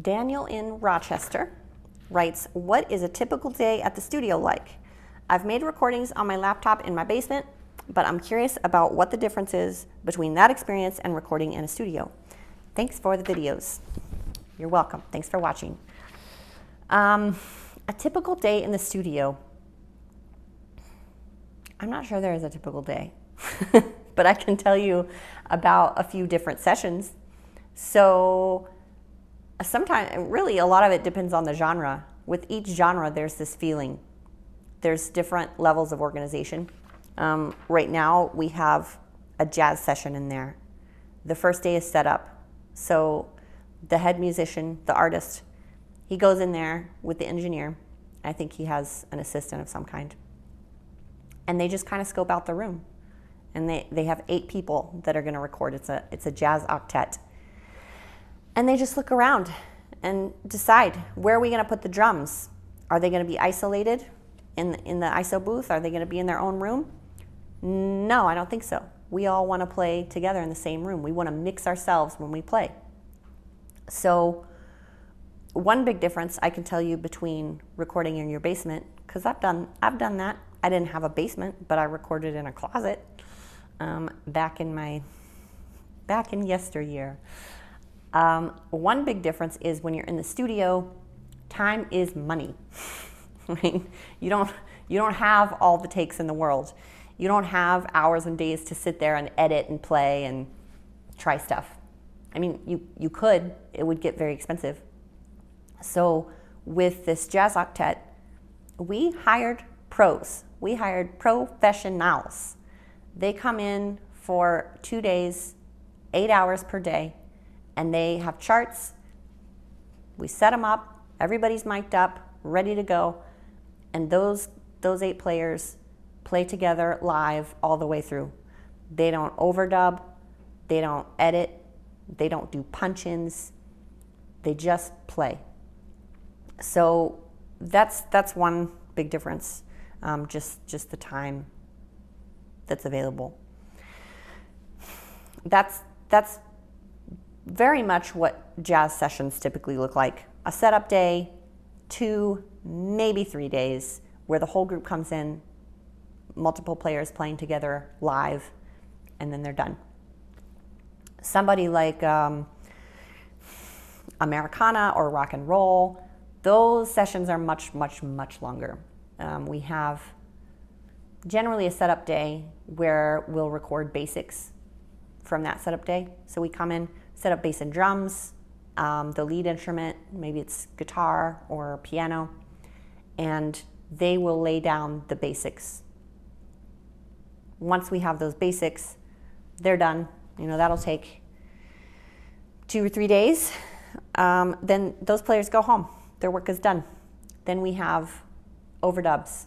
Daniel in Rochester writes, what is a typical day at the studio like? I've made recordings on my laptop in my basement, but I'm curious about what the difference is between that experience and recording in a studio. Thanks for the videos. You're welcome. Thanks for watching. A typical day in the studio. I'm not sure there is a typical day, but I can tell you about a few different sessions. So sometimes, really a lot of it depends on the genre. With each genre, there's this feeling. There's different levels of organization. Right now, we have a jazz session in there. The first day is set up. So the head musician, the artist, he goes in there with the engineer. I think he has an assistant of some kind. And they just kind of scope out the room. And they have 8 people that are going to record. It's a jazz octet. And they just look around and decide, where are we going to put the drums? Are they going to be isolated in the ISO booth? Are they going to be in their own room? No, I don't think so. We all want to play together in the same room. We want to mix ourselves when we play. So one big difference I can tell you between recording in your basement, because I've done that. I didn't have a basement, but I recorded in a closet back in yesteryear. One big difference is when you're in the studio, time is money. Right? You don't have all the takes in the world. You don't have hours and days to sit there and edit and play and try stuff. I mean, you could. It would get very expensive. So with this jazz octet, we hired pros. We hired professionals. They come in for 2 days, 8 hours per day, and they have charts. We set them up. Everybody's mic'd up, ready to go. And those 8 players play together live all the way through. They don't overdub. They don't edit. They don't do punch-ins. They just play. So that's one big difference. Just the time that's available. That's very much what jazz sessions typically look like. A setup day, 2, maybe 3 days, where the whole group comes in, multiple players playing together live, and then they're done. Somebody like Americana or rock and roll, those sessions are much, much, much longer. We have generally a setup day where we'll record basics from that setup day. So we come in, set up bass and drums, the lead instrument, maybe it's guitar or piano, and they will lay down the basics. Once we have those basics, they're done. That'll take 2 or 3 days. Then those players go home. Their work is done. Then we have overdubs,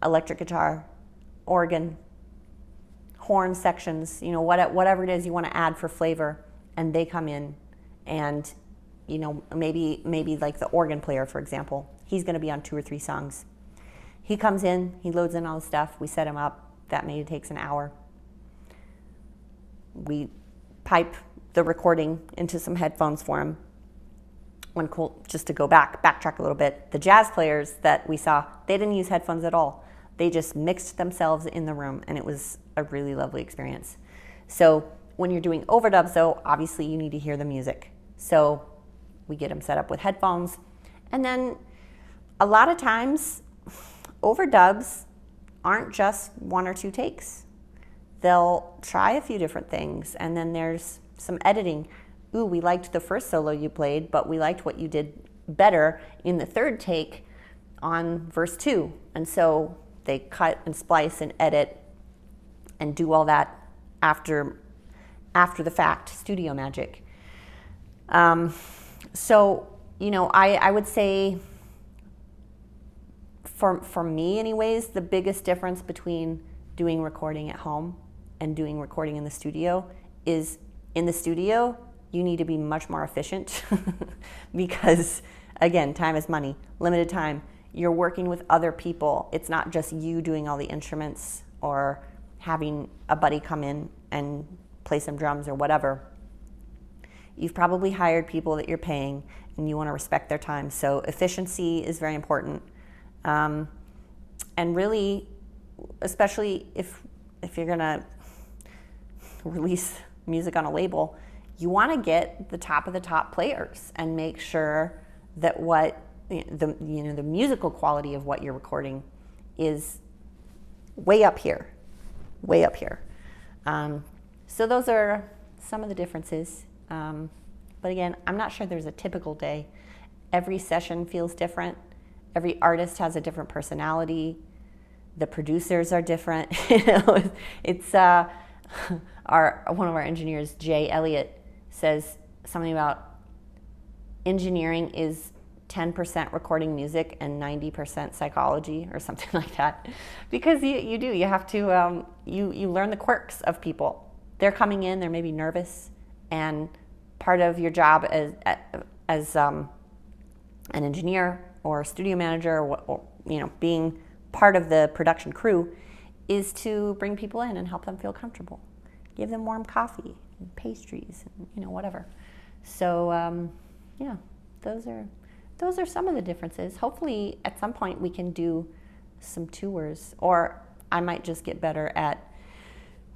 electric guitar, organ, horn sections, whatever it is you want to add for flavor, and they come in and, maybe like the organ player, for example, he's going to be on 2 or 3 songs. He comes in, he loads in all the stuff, we set him up. That maybe takes an hour. We pipe the recording into some headphones for him. One cool, just to go backtrack a little bit, the jazz players that we saw, they didn't use headphones at all. They just mixed themselves in the room, and it was a really lovely experience. So when you're doing overdubs, though, obviously you need to hear the music. So we get them set up with headphones. And then a lot of times, overdubs aren't just 1 or 2 takes. They'll try a few different things, and then there's some editing. Ooh, we liked the first solo you played, but we liked what you did better in the 3rd take on verse 2. And so they cut and splice and edit and do all that after the fact, studio magic. So, I would say, for me anyways, the biggest difference between doing recording at home and doing recording in the studio is, in the studio, you need to be much more efficient because, again, time is money, limited time. You're working with other people. It's not just you doing all the instruments or having a buddy come in and play some drums or whatever. You've probably hired people that you're paying, and you want to respect their time. So efficiency is very important. And really, especially if you're going to release music on a label, you want to get the top of the top players and make sure that the musical quality of what you're recording is way up here. So those are some of the differences. But again, I'm not sure there's a typical day. Every session feels different. Every artist has a different personality. The producers are different. It's one of our engineers, Jay Elliott, says something about engineering is 10% recording music and 90% psychology, or something like that. Because you have to, you learn the quirks of people. They're coming in, they're maybe nervous, and part of your job as an engineer or studio manager, or being part of the production crew, is to bring people in and help them feel comfortable. Give them warm coffee and pastries and whatever. So those are some of the differences. Hopefully at some point we can do some tours, or I might just get better at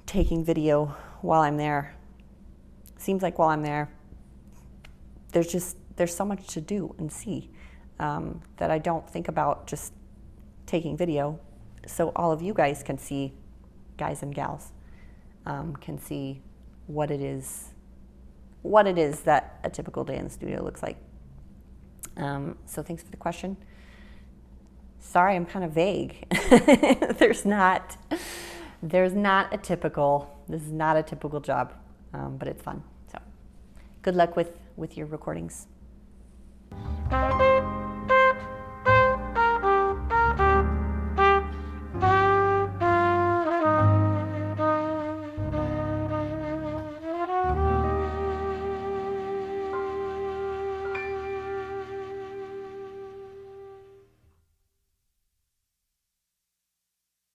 taking video while I'm there. Seems like while I'm there, there's so much to do and see that I don't think about just taking video. So all of you guys can see, guys and gals, can see what it is that a typical day in the studio looks like. So thanks for the question. Sorry, I'm kind of vague. There's not a typical, this is not a typical job, but it's fun. So good luck with your recordings.